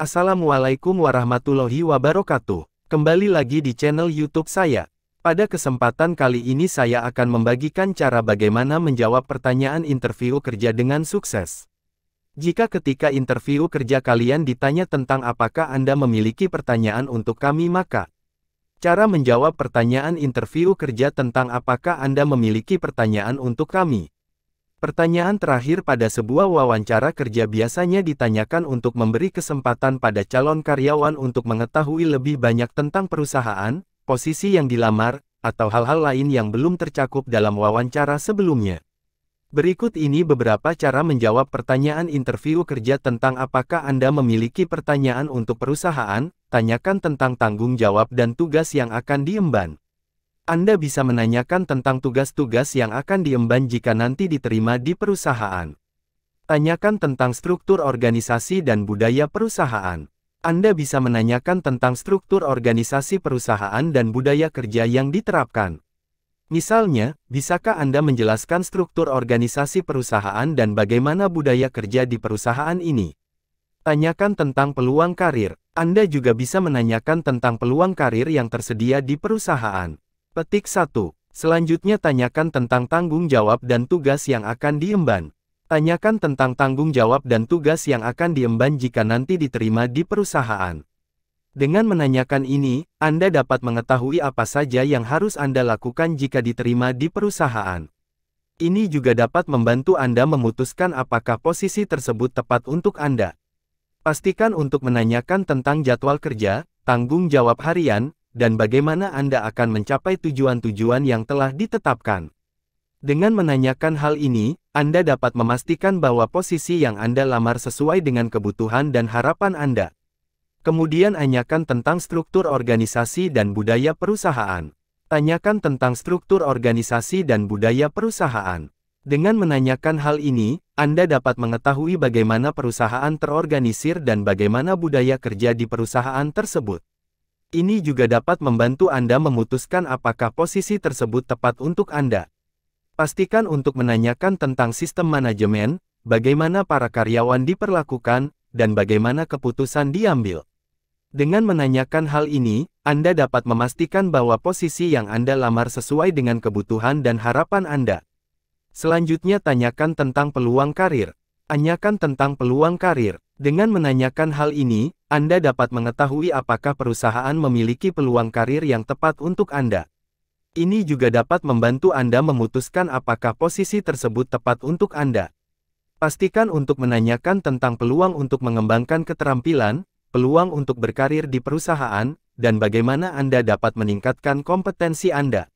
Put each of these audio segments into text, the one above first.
Assalamualaikum warahmatullahi wabarakatuh. Kembali lagi di channel YouTube saya. Pada kesempatan kali ini saya akan membagikan cara bagaimana menjawab pertanyaan interview kerja dengan sukses. Jika ketika interview kerja kalian ditanya tentang apakah Anda memiliki pertanyaan untuk kami, maka cara menjawab pertanyaan interview kerja tentang apakah Anda memiliki pertanyaan untuk kami. Pertanyaan terakhir pada sebuah wawancara kerja biasanya ditanyakan untuk memberi kesempatan pada calon karyawan untuk mengetahui lebih banyak tentang perusahaan, posisi yang dilamar, atau hal-hal lain yang belum tercakup dalam wawancara sebelumnya. Berikut ini beberapa cara menjawab pertanyaan interview kerja tentang apakah Anda memiliki pertanyaan untuk perusahaan. Tanyakan tentang tanggung jawab dan tugas yang akan diemban. Anda bisa menanyakan tentang tugas-tugas yang akan diemban jika nanti diterima di perusahaan. Tanyakan tentang struktur organisasi dan budaya perusahaan. Anda bisa menanyakan tentang struktur organisasi perusahaan dan budaya kerja yang diterapkan. Misalnya, bisakah Anda menjelaskan struktur organisasi perusahaan dan bagaimana budaya kerja di perusahaan ini? Tanyakan tentang peluang karir. Anda juga bisa menanyakan tentang peluang karir yang tersedia di perusahaan. Petik 1. Selanjutnya tanyakan tentang tanggung jawab dan tugas yang akan diemban. Tanyakan tentang tanggung jawab dan tugas yang akan diemban jika nanti diterima di perusahaan. Dengan menanyakan ini, Anda dapat mengetahui apa saja yang harus Anda lakukan jika diterima di perusahaan. Ini juga dapat membantu Anda memutuskan apakah posisi tersebut tepat untuk Anda. Pastikan untuk menanyakan tentang jadwal kerja, tanggung jawab harian, dan bagaimana Anda akan mencapai tujuan-tujuan yang telah ditetapkan. Dengan menanyakan hal ini, Anda dapat memastikan bahwa posisi yang Anda lamar sesuai dengan kebutuhan dan harapan Anda. Kemudian tanyakan tentang struktur organisasi dan budaya perusahaan. Tanyakan tentang struktur organisasi dan budaya perusahaan. Dengan menanyakan hal ini, Anda dapat mengetahui bagaimana perusahaan terorganisir dan bagaimana budaya kerja di perusahaan tersebut. Ini juga dapat membantu Anda memutuskan apakah posisi tersebut tepat untuk Anda. Pastikan untuk menanyakan tentang sistem manajemen, bagaimana para karyawan diperlakukan, dan bagaimana keputusan diambil. Dengan menanyakan hal ini, Anda dapat memastikan bahwa posisi yang Anda lamar sesuai dengan kebutuhan dan harapan Anda. Selanjutnya tanyakan tentang peluang karir. Tanyakan tentang peluang karir. Dengan menanyakan hal ini, Anda dapat mengetahui apakah perusahaan memiliki peluang karir yang tepat untuk Anda. Ini juga dapat membantu Anda memutuskan apakah posisi tersebut tepat untuk Anda. Pastikan untuk menanyakan tentang peluang untuk mengembangkan keterampilan, peluang untuk berkarir di perusahaan, dan bagaimana Anda dapat meningkatkan kompetensi Anda.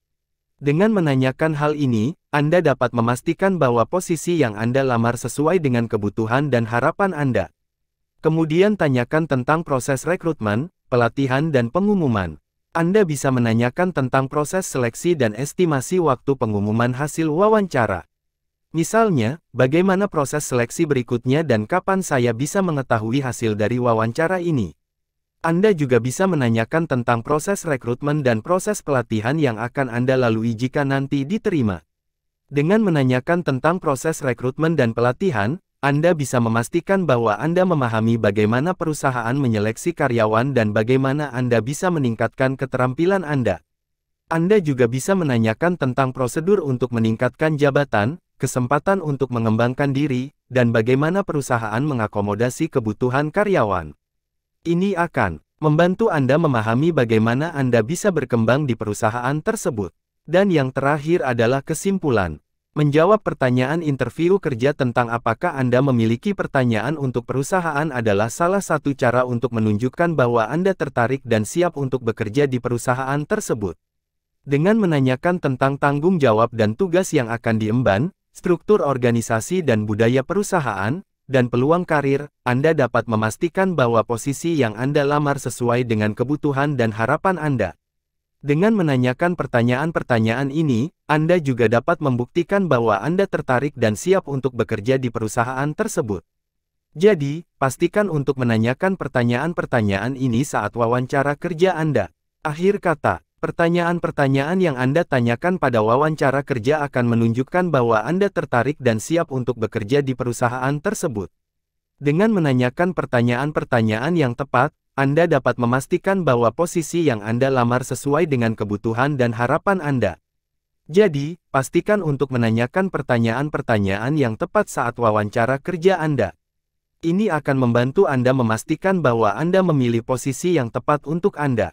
Dengan menanyakan hal ini, Anda dapat memastikan bahwa posisi yang Anda lamar sesuai dengan kebutuhan dan harapan Anda. Kemudian tanyakan tentang proses rekrutmen, pelatihan dan pengumuman. Anda bisa menanyakan tentang proses seleksi dan estimasi waktu pengumuman hasil wawancara. Misalnya, bagaimana proses seleksi berikutnya dan kapan saya bisa mengetahui hasil dari wawancara ini. Anda juga bisa menanyakan tentang proses rekrutmen dan proses pelatihan yang akan Anda lalui jika nanti diterima. Dengan menanyakan tentang proses rekrutmen dan pelatihan, Anda bisa memastikan bahwa Anda memahami bagaimana perusahaan menyeleksi karyawan dan bagaimana Anda bisa meningkatkan keterampilan Anda. Anda juga bisa menanyakan tentang prosedur untuk meningkatkan jabatan, kesempatan untuk mengembangkan diri, dan bagaimana perusahaan mengakomodasi kebutuhan karyawan. Ini akan membantu Anda memahami bagaimana Anda bisa berkembang di perusahaan tersebut. Dan yang terakhir adalah kesimpulan. Menjawab pertanyaan interview kerja tentang apakah Anda memiliki pertanyaan untuk perusahaan adalah salah satu cara untuk menunjukkan bahwa Anda tertarik dan siap untuk bekerja di perusahaan tersebut. Dengan menanyakan tentang tanggung jawab dan tugas yang akan diemban, struktur organisasi dan budaya perusahaan, dan peluang karir, Anda dapat memastikan bahwa posisi yang Anda lamar sesuai dengan kebutuhan dan harapan Anda. Dengan menanyakan pertanyaan-pertanyaan ini, Anda juga dapat membuktikan bahwa Anda tertarik dan siap untuk bekerja di perusahaan tersebut. Jadi, pastikan untuk menanyakan pertanyaan-pertanyaan ini saat wawancara kerja Anda. Akhir kata, pertanyaan-pertanyaan yang Anda tanyakan pada wawancara kerja akan menunjukkan bahwa Anda tertarik dan siap untuk bekerja di perusahaan tersebut. Dengan menanyakan pertanyaan-pertanyaan yang tepat, Anda dapat memastikan bahwa posisi yang Anda lamar sesuai dengan kebutuhan dan harapan Anda. Jadi, pastikan untuk menanyakan pertanyaan-pertanyaan yang tepat saat wawancara kerja Anda. Ini akan membantu Anda memastikan bahwa Anda memilih posisi yang tepat untuk Anda.